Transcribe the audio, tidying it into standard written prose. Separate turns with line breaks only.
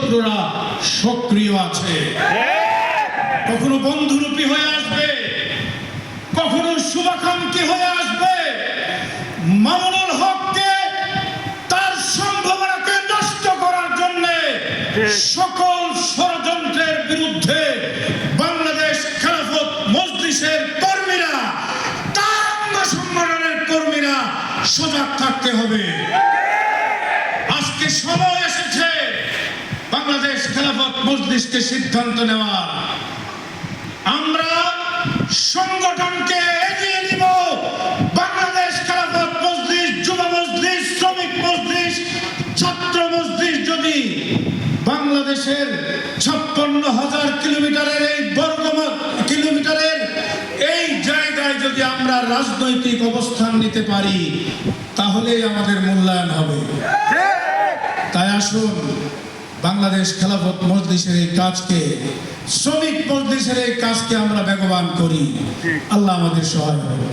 শত্রুরা সক্রিয় আছে। কখনো বন্ধুরূপী হয়ে আসবে, কখনো শুভাকাঙ্ক্ষী হয়ে আসবে। মামুনুল হককে তার সম্ভাবনাকে নষ্ট করার জন্য সকল ষড়যন্ত্রের বিরুদ্ধে বাংলাদেশ খেলাফত মজলিসের কর্মীরা, তার অঙ্গ সংগঠনের কর্মীরা সজাগ থাকতে হবে। আজকে সময় এসেছে বাংলাদেশ খেলাফত মজলিসকে সিদ্ধান্ত নেওয়ার। আমরা সংগঠনকে এগিয়ে নিব। বাংলাদেশ খেলাফত মজলিস, যুব মজলিস, শ্রমিক মজলিস, ছাত্র মজলিস যদি বাংলাদেশের 56,000 কিলোমিটারের এই কিলোমিটারের এই জায়গায় যদি আমরা রাজনৈতিক অবস্থান নিতে পারি, তাহলেই আমাদের মূল্যায়ন হবে। তাই আসুন বাংলাদেশ খেলাফত মজলিসের এই কাজকে, শ্রমিক মজলিসের এই কাজকে আমরা বেগবান করি। আল্লাহ আমাদের সহায় হবে।